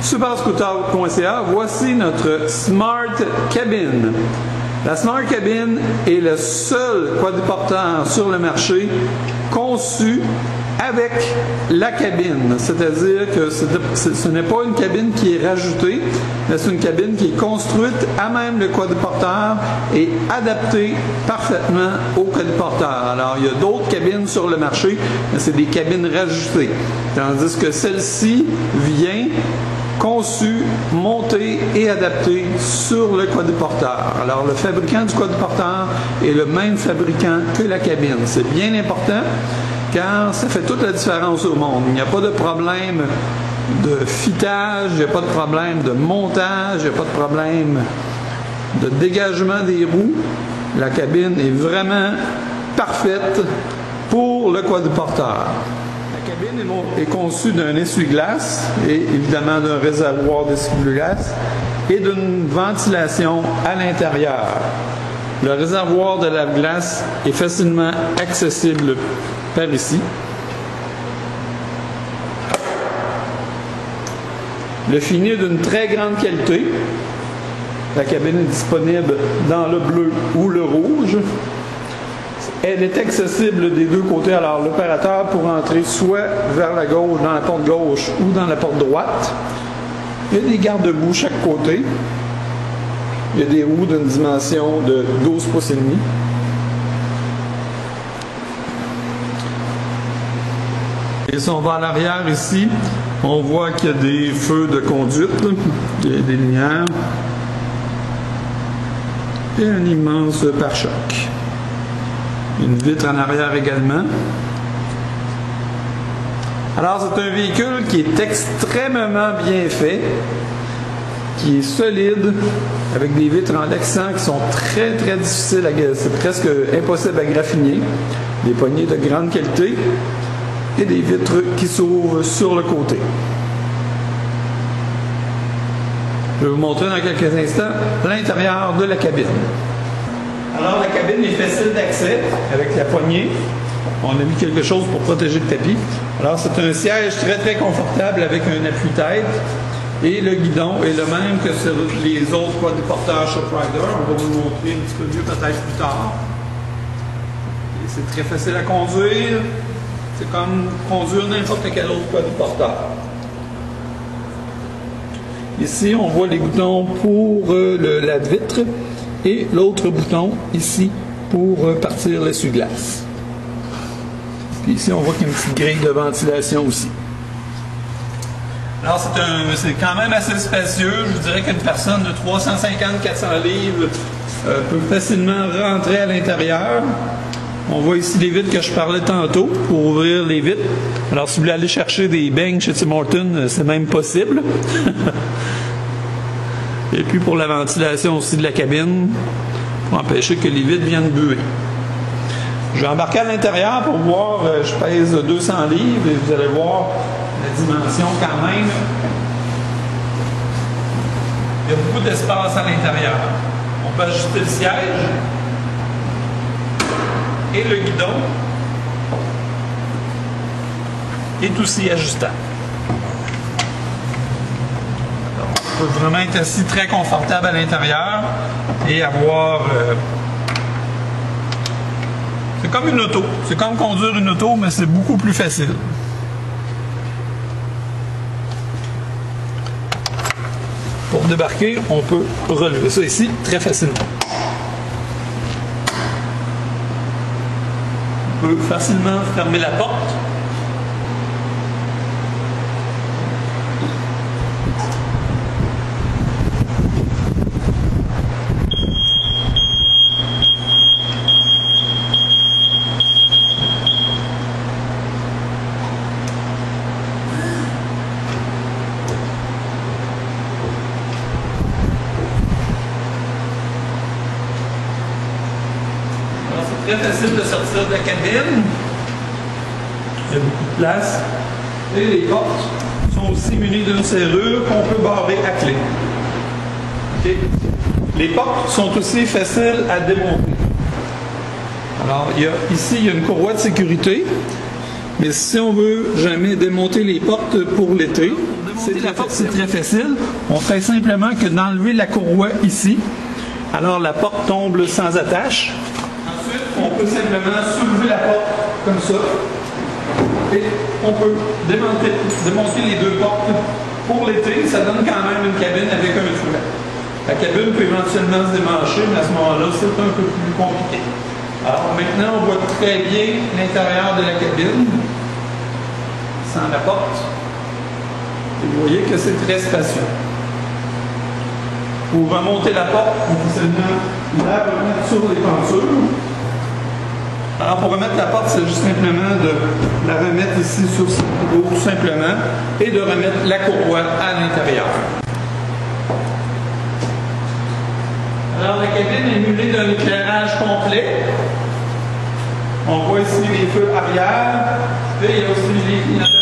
Superscooter.ca, voici notre Smart Cabin. La Smart Cabin est le seul quadriporteur sur le marché conçu avec la cabine. C'est-à-dire que ce n'est pas une cabine qui est rajoutée, mais c'est une cabine qui est construite à même le quadriporteur et adaptée parfaitement au quadriporteur. Alors, il y a d'autres cabines sur le marché, mais c'est des cabines rajoutées. Tandis que celle-ci vient conçu, monté et adapté sur le quadriporteur. Alors, le fabricant du quadriporteur est le même fabricant que la cabine. C'est bien important car ça fait toute la différence au monde. Il n'y a pas de problème de fitage, il n'y a pas de problème de montage, il n'y a pas de problème de dégagement des roues. La cabine est vraiment parfaite pour le quadriporteur. La cabine est conçue d'un essuie-glace et évidemment d'un réservoir d'essuie-glace et d'une ventilation à l'intérieur. Le réservoir de la glace est facilement accessible par ici. Le fini est d'une très grande qualité. La cabine est disponible dans le bleu ou le rouge. Elle est accessible des deux côtés. Alors, l'opérateur pourra entrer soit vers la gauche, dans la porte gauche, ou dans la porte droite. Il y a des garde-boue chaque côté. Il y a des roues d'une dimension de 12 pouces et demi. Et si on va à l'arrière ici, on voit qu'il y a des feux de conduite, il y a des lumières et un immense pare-choc. Une vitre en arrière également. Alors, c'est un véhicule qui est extrêmement bien fait, qui est solide, avec des vitres en accent qui sont très, très difficiles à... C'est presque impossible à graffiner. Des poignées de grande qualité et des vitres qui s'ouvrent sur le côté. Je vais vous montrer dans quelques instants l'intérieur de la cabine. Alors, la cabine est facile d'accès avec la poignée. On a mis quelque chose pour protéger le tapis. Alors, c'est un siège très, très confortable avec un appui-tête. Et le guidon est le même que sur les autres quadriporteurs Shoprider. On va vous le montrer un petit peu mieux peut-être plus tard. Et c'est très facile à conduire. C'est comme conduire n'importe quel autre quadriporteur. Ici, on voit les boutons pour la vitre et l'autre bouton ici pour partir l'essuie-glace. Puis ici, on voit qu'il y a une petite grille de ventilation aussi. Alors, c'est quand même assez spacieux. Je vous dirais qu'une personne de 350-400 livres peut facilement rentrer à l'intérieur. On voit ici les vitres que je parlais tantôt pour ouvrir les vitres. Alors, si vous voulez aller chercher des beignes chez Tim Hortons, c'est même possible. Et puis pour la ventilation aussi de la cabine, pour empêcher que les vitres viennent buer. Je vais embarquer à l'intérieur pour voir, je pèse 200 livres et vous allez voir la dimension quand même. Il y a beaucoup d'espace à l'intérieur. On peut ajuster le siège et le guidon est aussi ajustable. On peut vraiment être assis très confortable à l'intérieur et avoir... c'est comme une auto. C'est comme conduire une auto, mais c'est beaucoup plus facile. Pour débarquer, on peut relever ça ici très facilement. On peut facilement fermer la porte. Très facile de sortir de la cabine. Il y a beaucoup de place. Et les portes sont aussi munies d'une serrure qu'on peut barrer à clé. Okay. Les portes sont aussi faciles à démonter. Alors, ici, il y a une courroie de sécurité. Mais si on veut jamais démonter les portes pour l'été, Démonter la porte, c'est très facile. On fait simplement que d'enlever la courroie ici. Alors la porte tombe sans attache. Ensuite, on peut simplement soulever la porte comme ça. Et on peut démonter les deux portes. Pour l'été, ça donne quand même une cabine avec un toit. La cabine peut éventuellement se démancher, mais à ce moment-là, c'est un peu plus compliqué. Alors maintenant, on voit très bien l'intérieur de la cabine, sans la porte. Et vous voyez que c'est très spacieux. Pour remonter la porte, on peut seulement la remettre sur les pentures. Alors pour remettre la porte, c'est juste simplement de la remettre ici sur ce niveau, tout simplement, et de remettre la courroie à l'intérieur. Alors la cabine est munée d'un éclairage complet. On voit ici les feux arrière, et il y a aussi les clignotants.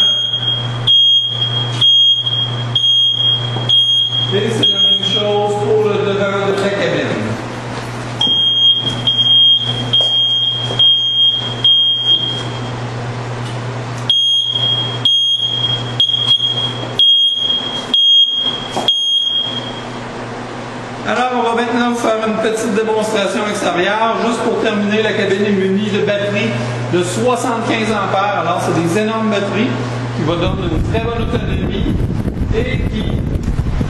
Et c'est la même chose pour le devant de la cabine. Alors, on va maintenant vous faire une petite démonstration extérieure. Juste pour terminer, la cabine est munie de batteries de 75 ampères. Alors, c'est des énormes batteries qui vont donner une très bonne autonomie et qui,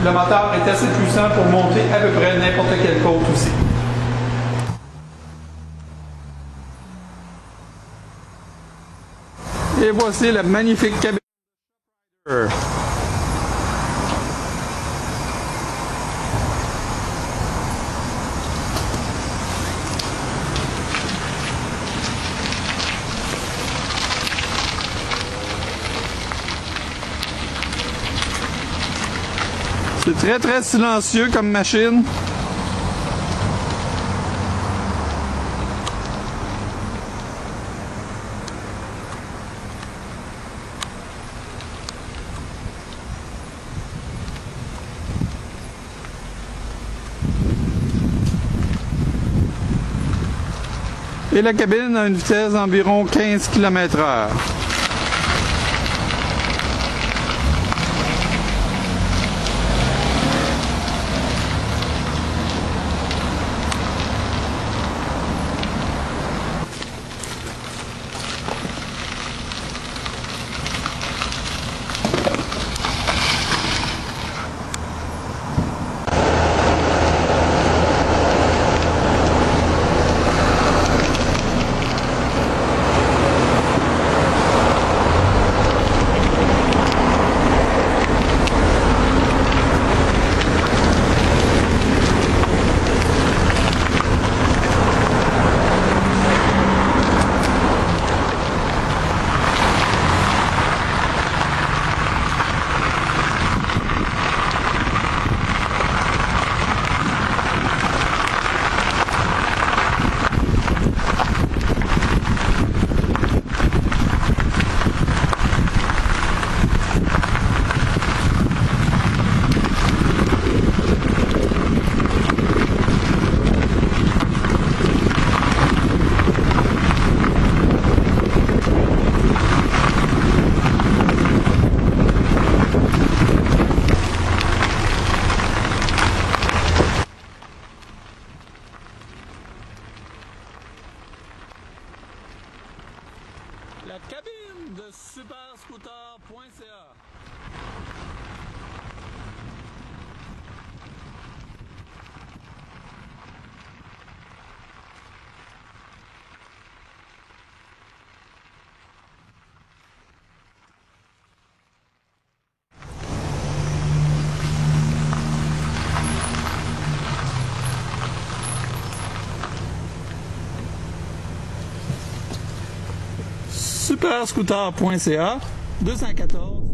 le moteur est assez puissant pour monter à peu près n'importe quelle côte aussi. Et voici la magnifique cabine. C'est très silencieux comme machine. Et la cabine a une vitesse d'environ 15 km/h. La cabine de superscooter.ca. Superscooter.ca 214